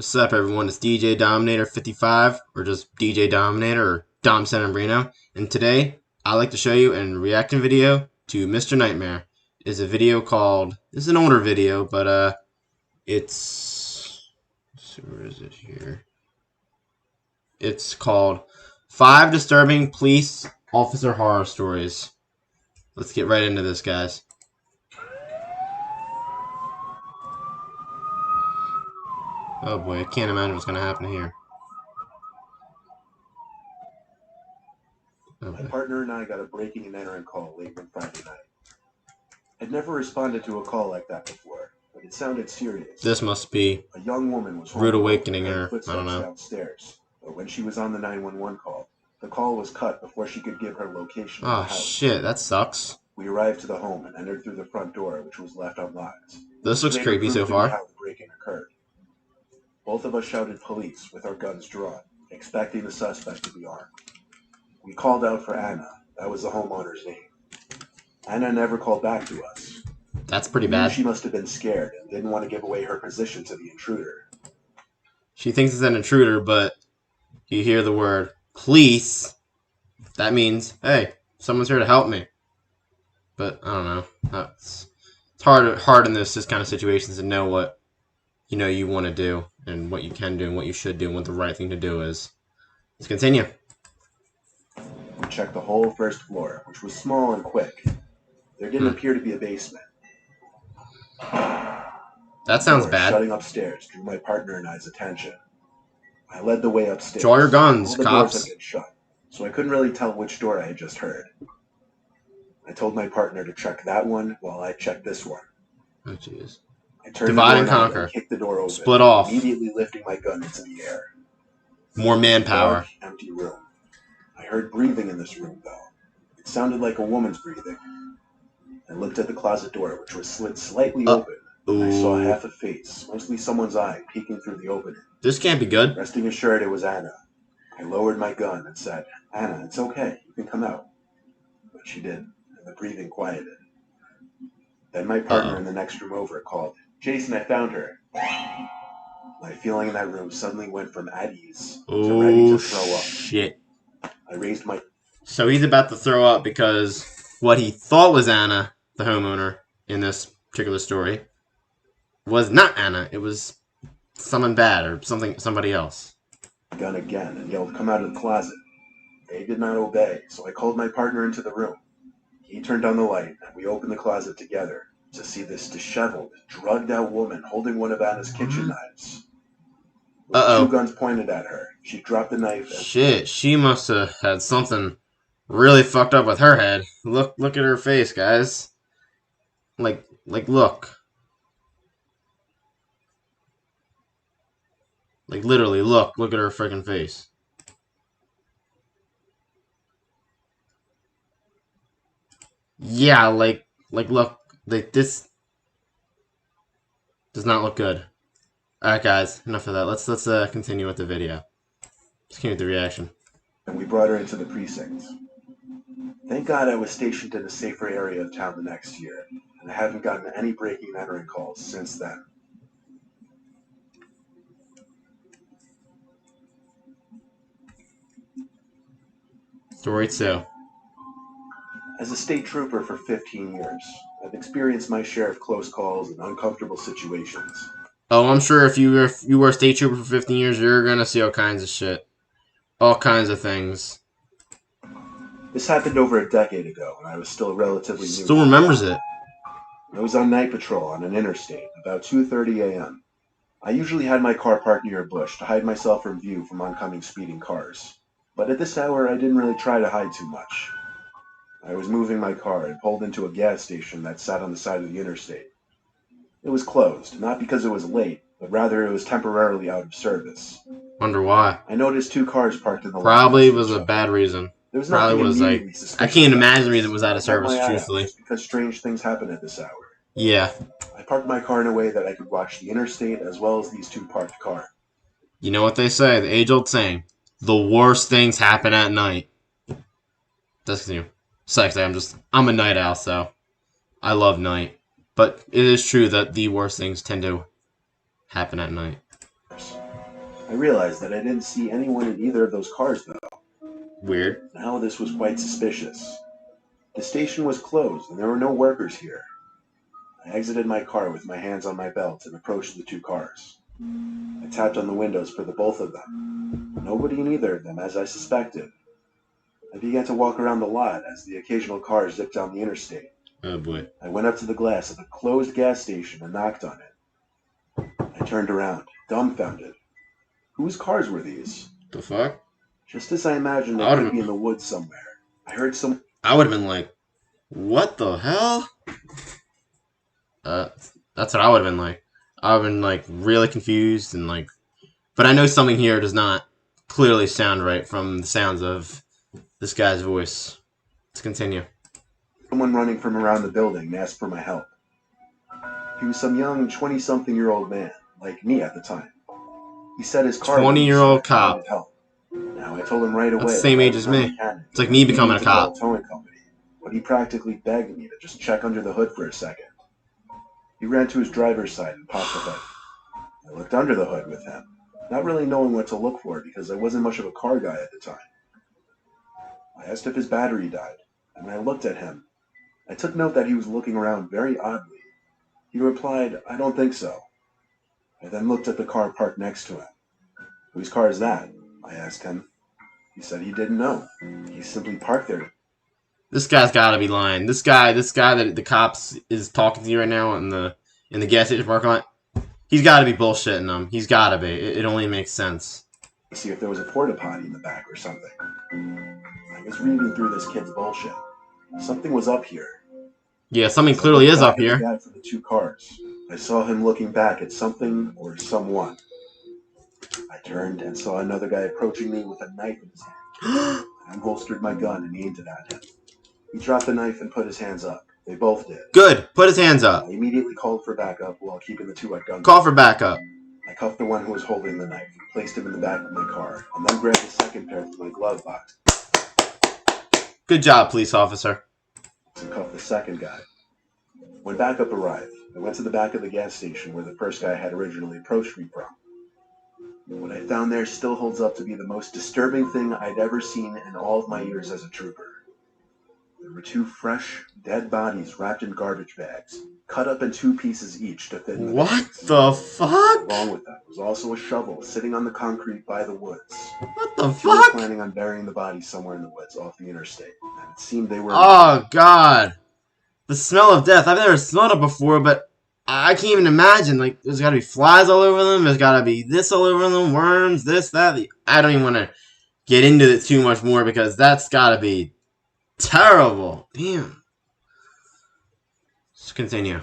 What's up, everyone? It's DJ Dominator 55, or just DJ Dominator, or Dom Sanambrino. And today, I like to show you a reaction video to Mr. Nightmare. It's a video called. It's an older video, but it's. Where is it here? It's called 5 Disturbing Police Officer Horror Stories. Let's get right into this, guys. Oh boy, I can't imagine what's gonna happen here. My partner and I got a breaking and entering call late one Friday night. I'd never responded to a call like that before, but it sounded serious. This must be a young woman was rude awakening, or I don't know. Downstairs, but when she was on the 911 call, the call was cut before she could give her location. Oh shit, that sucks. We arrived to the home and entered through the front door, which was left unlocked. This looks creepy so far. How the break-in occurred. Both of us shouted police with our guns drawn, expecting the suspect to be armed. We called out for Anna. That was the homeowner's name. Anna never called back to us. That's pretty bad. She must have been scared and didn't want to give away her position to the intruder. She thinks it's an intruder, but you hear the word police. That means, hey, someone's here to help me. But I don't know. It's hard in this kind of situations to know what you want to do and what you can do and what you should do and what the right thing to do is. Let's continue. We checked the whole first floor, which was small and quick. There didn't appear to be a basement. That sounds bad. Shutting upstairs drew my partner and I's attention. I led the way upstairs. Draw your guns, all the cops. Doors had been shut, so I couldn't really tell which door I had just heard. I told my partner to check that one while I checked this one. Oh jeez. I turned Divide the and door conquer. And kicked the door open. Split off. Immediately lifting my gun into the air. More manpower. Dark, empty room. I heard breathing in this room, though. It sounded like a woman's breathing. I looked at the closet door, which was slit slightly open. I saw half a face, mostly someone's eye, peeking through the opening. This can't be good. Resting assured it was Anna. I lowered my gun and said, "Anna, it's okay. You can come out." But she didn't, and the breathing quieted. Then my partner in the next room over called, "Jason, I found her." My feeling in that room suddenly went from at ease to ready to throw up. Shit. I raised my... So he's about to throw up because what he thought was Anna, the homeowner, in this particular story, was not Anna. It was someone bad or somebody else. Gun again and yelled, "Come out of the closet." They did not obey, so I called my partner into the room. He turned on the light, and we opened the closet together to see this disheveled, drugged-out woman holding one of Anna's kitchen knives. With two guns pointed at her, she dropped the knife and... Shit, she must have had something really fucked up with her head. Look at her face, guys. Like, look. Like, literally, look at her freaking face. Yeah, like, look, this does not look good. Alright, guys, enough of that. Let's continue with the video. Let's continue with the reaction. And we brought her into the precinct. Thank God I was stationed in a safer area of town the next year, and I haven't gotten any breaking and entering calls since then. Story 2. As a state trooper for 15 years, I've experienced my share of close calls and uncomfortable situations. Oh, I'm sure if you were a state trooper for 15 years, you're gonna see all kinds of shit. All kinds of things. This happened over a decade ago, when I was still relatively new. Still remembers it. I was on night patrol on an interstate, about 2:30 a.m. I usually had my car parked near a bush to hide myself from view from oncoming speeding cars. But at this hour, I didn't really try to hide too much. I was moving my car and pulled into a gas station that sat on the side of the interstate. It was closed, not because it was late, but rather it was temporarily out of service. Wonder why. I noticed two cars parked in the Probably was a bad reason. There was Probably was like, I can't imagine the reason it was out of service, truthfully. Because strange things happen at this hour. Yeah. I parked my car in a way that I could watch the interstate as well as these two parked cars. You know what they say, the age-old saying, the worst things happen at night. That's new. Sexy, I'm a night owl, so I love night. But it is true that the worst things tend to happen at night. I realized that I didn't see anyone in either of those cars, though. Weird. Now this was quite suspicious. The station was closed, and there were no workers here. I exited my car with my hands on my belt and approached the two cars. I tapped on the windows for the both of them. Nobody in either of them, as I suspected. I began to walk around the lot as the occasional car zipped down the interstate. Oh boy. I went up to the glass of the closed gas station and knocked on it. I turned around, dumbfounded. Whose cars were these? The fuck? Just as I imagined I they would've could be in the woods somewhere, I heard some... I would have been like, what the hell? That's what I would have been like. I would have been like really confused and like, but I know something here does not clearly sound right from the sounds of this guy's voice. Let's continue. someone running from around the building and asked for my help. He was some young 20-something-year-old man, like me at the time. He said his car... 20-year-old cop. Needed help. Now, I told him right away... That's the same age as me. It's like me becoming a cop. Towing company, but he practically begged me to just check under the hood for a second. He ran to his driver's side and popped the hood. I looked under the hood with him, not really knowing what to look for because I wasn't much of a car guy at the time. I asked if his battery died, and when I looked at him, I took note that he was looking around very oddly. He replied, "I don't think so." I then looked at the car parked next to him. "Whose car is that?" I asked him. He said he didn't know. He simply parked there. This guy's gotta be lying. This guy that the cops is talking to you right now in the gas station parking lot, he's gotta be bullshitting them. He's gotta be. It only makes sense. To see if there was a porta potty in the back or something. I was reading through this kid's bullshit. Something was up here. Yeah, something clearly is up here. For the two cars. I saw him looking back at something or someone. I turned and saw another guy approaching me with a knife in his hand. I unholstered my gun and aimed it at him. He dropped the knife and put his hands up. They both did. Good. Put his hands up. I immediately called for backup while keeping the two at gunpoint. Call for backup. I cuffed the one who was holding the knife, placed him in the back of my car, and then grabbed the second pair from my glove box. Good job, police officer. And cuffed the second guy. When backup arrived, I went to the back of the gas station where the first guy had originally approached me from. What I found there still holds up to be the most disturbing thing I'd ever seen in all of my years as a trooper. There were two fresh, dead bodies wrapped in garbage bags, cut up in two pieces each to fit in the What bags. the fuck? Along with them was also a shovel sitting on the concrete by the woods. What the They were fuck? planning on burying the bodies somewhere in the woods off the interstate, and it seemed they were... Oh, God. The smell of death. I've never smelled it before, but I can't even imagine. Like, there's gotta be flies all over them. There's gotta be this all over them. Worms, this, that. I don't even want to get into it too much more because that's gotta be terrible. Damn. Let's continue.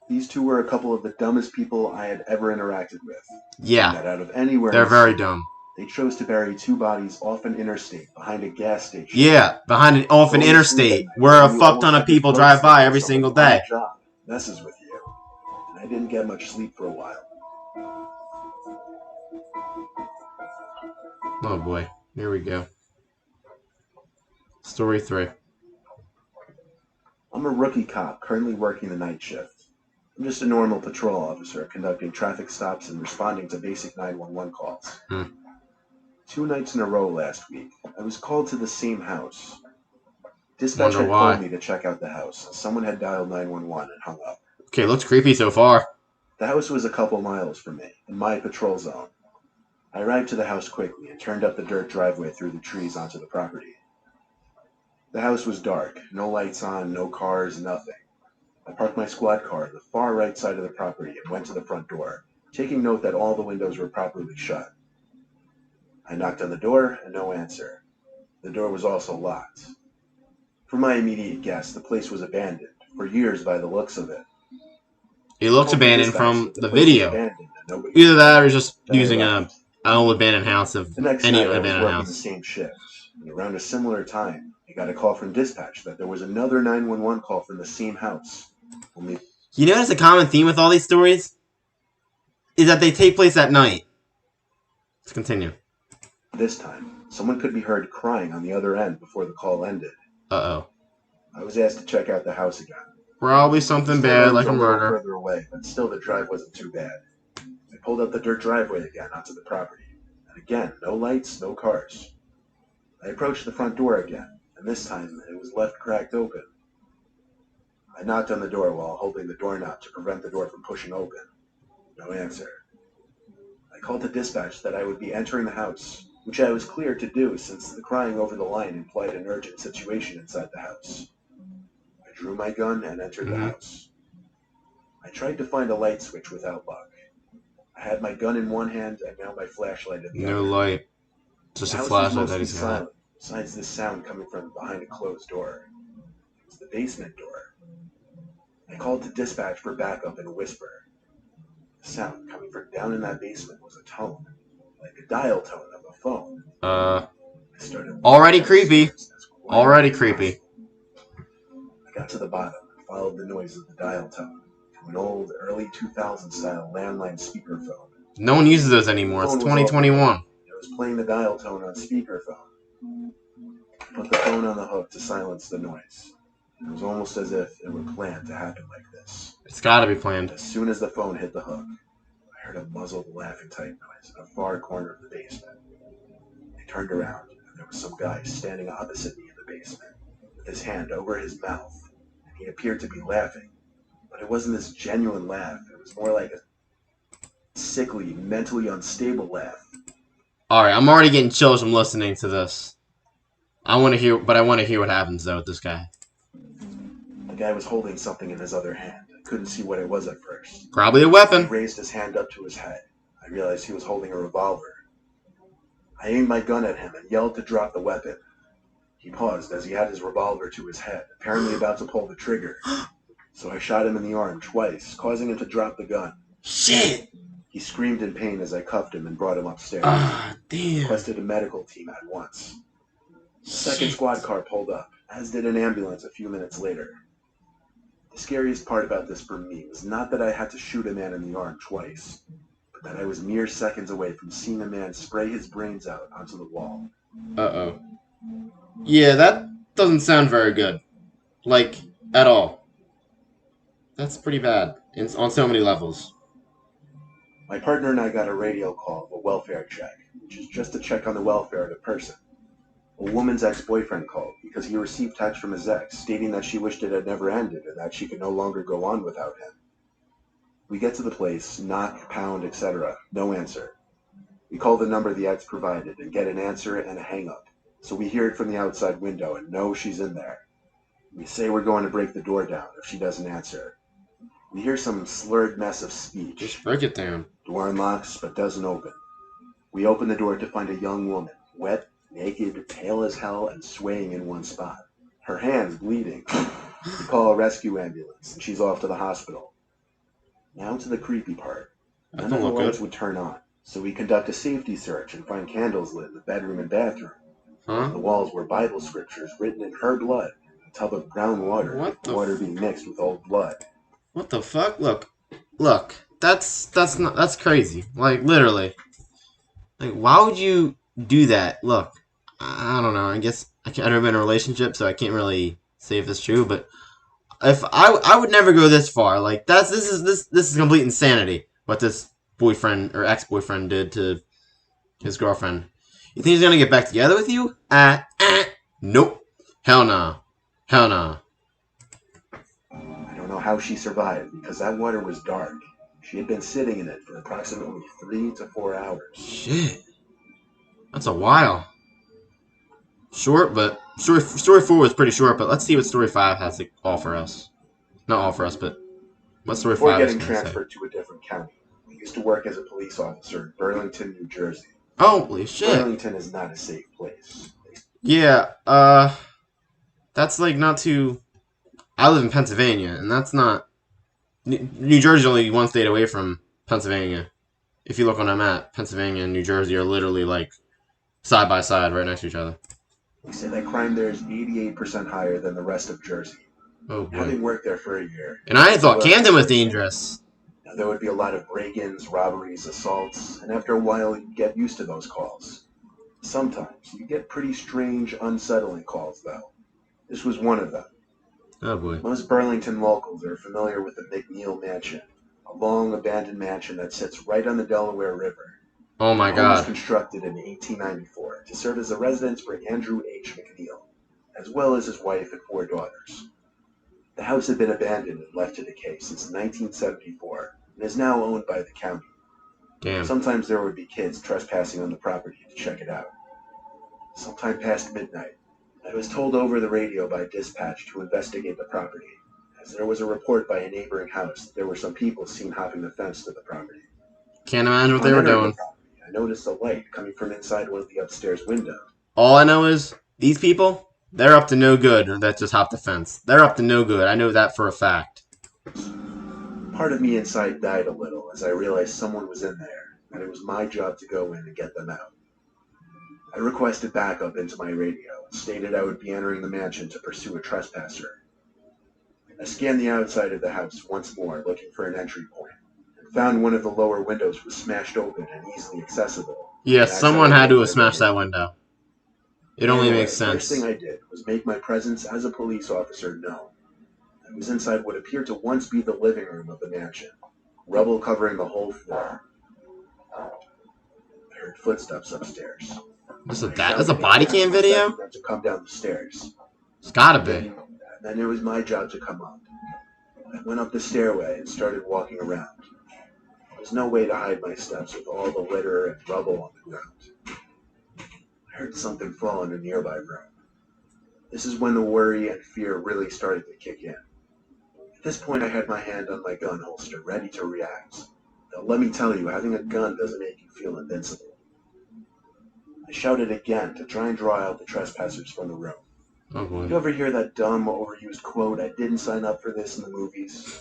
These two were a couple of the dumbest people I had ever interacted with. Yeah. That out of anywhere, They're very dumb. they chose to bury two bodies off an interstate behind a gas station. Yeah, off an interstate where a fuck ton of people drive by every single day. Job messes with you. And I didn't get much sleep for a while. Oh boy, here we go. Story 3. I'm a rookie cop currently working the night shift. I'm just a normal patrol officer conducting traffic stops and responding to basic 911 calls. 2 nights in a row last week, I was called to the same house. Dispatch had called me to check out the house. Someone had dialed 911 and hung up. Okay, looks creepy so far. The house was a couple miles from me, in my patrol zone. I arrived to the house quickly and turned up the dirt driveway through the trees onto the property. The house was dark, no lights on, no cars, nothing. I parked my squad car on the far right side of the property and went to the front door, taking note that all the windows were properly shut. I knocked on the door and no answer. The door was also locked. For my immediate guess, the place was abandoned, for years by the looks of it. It looks abandoned from the video. Either that or just using an old abandoned house of any abandoned house. The same shift. And around a similar time, I got a call from dispatch that there was another 911 call from the same house. You notice a common theme with all these stories? Is that they take place at night. Let's continue. This time, someone could be heard crying on the other end before the call ended. Uh-oh. I was asked to check out the house again. Probably something bad, like a murder. Further away, but still the drive wasn't too bad. I I pulled up the dirt driveway again onto the property, and again, no lights, no cars. I approached the front door again, and this time it was left cracked open. I knocked on the door while holding the doorknob to prevent the door from pushing open. No answer. I called the dispatch that I would be entering the house, which I was cleared to do since the crying over the line implied an urgent situation inside the house. I drew my gun and entered the house. I tried to find a light switch without luck. I had my gun in one hand and now my flashlight in the other. No light. Just a The house was flashlight that mostly he's got. silent, besides this sound coming from behind a closed door. It was the basement door. I called to dispatch for backup in a whisper. The sound coming from down in that basement was a tone, like a dial tone of a phone. I started Already creepy. as quiet Already as creepy. possible. I got to the bottom and followed the noise of the dial tone to an old, early 2000 style landline speakerphone. No one uses those anymore. It's The phone was 2021. It was playing the dial tone on speakerphone. I put the phone on the hook to silence the noise. It was almost as if it were planned to happen like this. It's gotta be planned. As soon as the phone hit the hook, I heard a muzzled laughing type noise in a far corner of the basement. I turned around, and there was some guy standing opposite me in the basement, with his hand over his mouth, and he appeared to be laughing. But it wasn't this genuine laugh. It was more like a sickly, mentally unstable laugh. Alright, I'm already getting chills from listening to this. I want to hear what happens though with this guy. The guy was holding something in his other hand. I couldn't see what it was at first. Probably a He weapon. raised his hand up to his head. I realized he was holding a revolver. I aimed my gun at him and yelled to drop the weapon. He paused as he had his revolver to his head, apparently about to pull the trigger. So I shot him in the arm twice, causing him to drop the gun. Shit! He screamed in pain as I cuffed him and brought him upstairs. Ah, damn. Requested a medical team at once. The second Shit. squad car pulled up, as did an ambulance a few minutes later. The scariest part about this for me was not that I had to shoot a man in the arm twice, but that I was mere seconds away from seeing a man spray his brains out onto the wall. Uh-oh. Yeah, that doesn't sound very good. Like, at all. That's pretty bad. On so many levels. My partner and I got a radio call of a welfare check, which is just a check on the welfare of the person. A woman's ex-boyfriend called because he received text from his ex stating that she wished it had never ended and that she could no longer go on without him. We get to the place, knock, pound, etc. No answer. We call the number the ex provided and get an answer and a hang-up. So we hear it from the outside window and know she's in there. We say we're going to break the door down if she doesn't answer. We hear some slurred mess of speech. Just break it down. Door unlocks but doesn't open. We open the door to find a young woman, wet, naked, pale as hell, and swaying in one spot. Her hands bleeding. We call a rescue ambulance, and she's off to the hospital. Now to the creepy part. That None of don't the look lights good. would turn on, so we conduct a safety search and find candles lit in the bedroom and bathroom. On Huh? the walls were Bible scriptures written in her blood, a tub of brown water, What the water being mixed with old blood. What the fuck? Look. That's crazy. Like, literally. Like, why would you do that? Look, I don't know. I guess I've never been in a relationship, so I can't really say if it's true. But if I would never go this far. Like, this is complete insanity. What this boyfriend or ex-boyfriend did to his girlfriend. You think he's gonna get back together with you? Nope. Hell no. Hell no. I don't know how she survived because that water was dark. She had been sitting in it for approximately 3 to 4 hours. Shit. That's a while. Short, but story 4 was pretty short. But let's see what story 5 has to offer us. Not offer us, but what story Before 5 is getting gonna say. transferred to a different county, I used to work as a police officer in Burlington, New Jersey. Holy shit. Burlington is not a safe place. Yeah. That's like not too. I live in Pennsylvania, and that's not. New Jersey's only one state away from Pennsylvania. If you look on a map, Pennsylvania and New Jersey are literally like side by side, right next to each other. They say that crime there is 88% higher than the rest of Jersey. Oh boy. Having worked there for a year, And I thought Camden was dangerous. now, there would be a lot of break-ins, robberies, assaults, and after a while you get used to those calls. Sometimes you get pretty strange, unsettling calls, though. This was one of them. Oh boy. Most Burlington locals are familiar with the McNeil Mansion, a long abandoned mansion that sits right on the Delaware River. Oh my The home was god. constructed in 1894 to serve as a residence for Andrew H. McNeil, as well as his wife and 4 daughters. The house had been abandoned and left to decay since 1974 and is now owned by the county. Damn. Sometimes there would be kids trespassing on the property to check it out. Sometime past midnight, I was told over the radio by dispatch to investigate the property, as there was a report by a neighboring house that there were some people seen hopping the fence to the property. Can't imagine what they Upon were entering doing. the property, I noticed a light coming from inside one of the upstairs windows. All I know is, these people, they're up to no good that just hopped the fence. They're up to no good. I know that for a fact. Part of me inside died a little as I realized someone was in there, and it was my job to go in and get them out. I requested backup into my radio and stated I would be entering the mansion to pursue a trespasser. I scanned the outside of the house once more, looking for an entry point, and found one of the lower windows was smashed open and easily accessible. Yes, And I someone said I had to would have smashed get that window. It only Anyway, makes sense. First thing I did was make my presence as a police officer known. I was inside what appeared to once be the living room of the mansion, rubble covering the whole floor. I heard footsteps upstairs. That's a Shouted body and cam asked video? them to come down the stairs. It's gotta be. Then it was my job to come up. I went up the stairway and started walking around. There was no way to hide my steps with all the litter and rubble on the ground. I heard something fall in a nearby room. This is when the worry and fear really started to kick in. At this point, I had my hand on my gun holster, ready to react. Now, let me tell you, having a gun doesn't make you feel invincible. I shouted again to try and draw out the trespassers from the room. Oh You boy. ever hear that dumb, overused quote, "I didn't sign up for this" in the movies?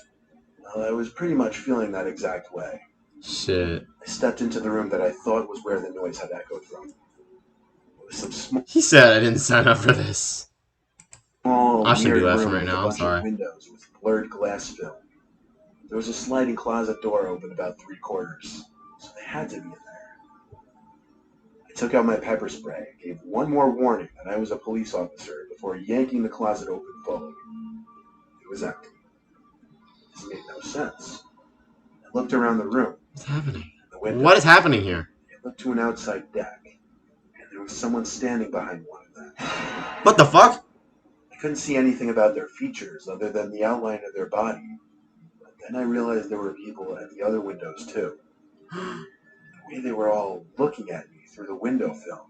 Well, I was pretty much feeling that exact way. Shit. I stepped into the room that I thought was where the noise had echoed from. It was some small, He said I didn't sign up for this. I shouldn't be weird laughing room right with now, a I'm bunch sorry. of windows with blurred glass film. There was a sliding closet door open about 3/4, so they had to be in there. I took out my pepper spray, gave one more warning that I was a police officer before yanking the closet open fully. It was empty. This made no sense. I looked around the room. What's happening? The window. What is happening here? I looked to an outside deck, and there was someone standing behind one of them. What the fuck? I couldn't see anything about their features other than the outline of their body. But then I realized there were people at the other windows too. The way they were all looking at me through the window film.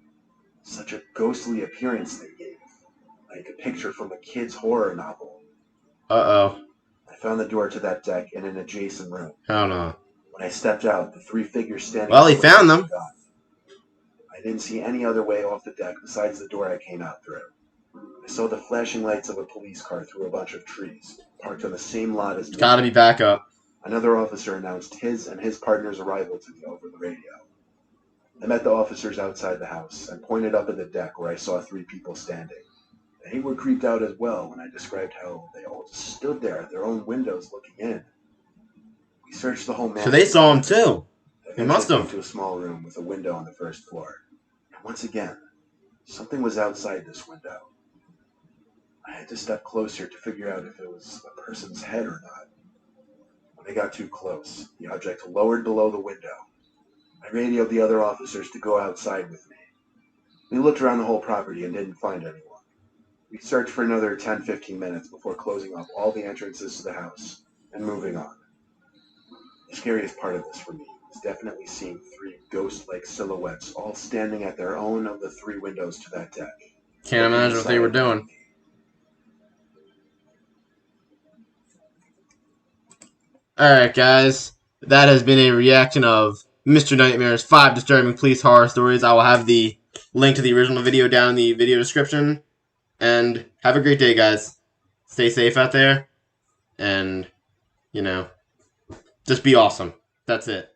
Such a ghostly appearance they gave. Like a picture from a kid's horror novel. Uh-oh. I found the door to that deck in an adjacent room. Hell no. When I stepped out, the 3 figures standing Well, he at the found window them. were gone. I didn't see any other way off the deck besides the door I came out through. I saw the flashing lights of a police car through a bunch of trees, parked on the same lot as me. Gotta be back up. Another officer announced his and his partner's arrival to me over the radio. I met the officers outside the house and pointed up at the deck where I saw 3 people standing. They were creeped out as well when I described how they all just stood there at their own windows looking in. We searched the whole mansion. So they saw him too. Eventually must have. came to a small room with a window on the first floor. And once again, something was outside this window. I had to step closer to figure out if it was a person's head or not. When I got too close, the object lowered below the window. I radioed the other officers to go outside with me. We looked around the whole property and didn't find anyone. We searched for another 10-15 minutes before closing off all the entrances to the house and moving on. The scariest part of this for me was definitely seeing 3 ghost-like silhouettes all standing at their own of the 3 windows to that deck. Can't imagine what they were doing. Alright, guys. That has been a reaction of Mr. Nightmare's 5 disturbing police horror stories. I will have the link to the original video down in the video description. And have a great day, guys. Stay safe out there. And, you know, just be awesome. That's it.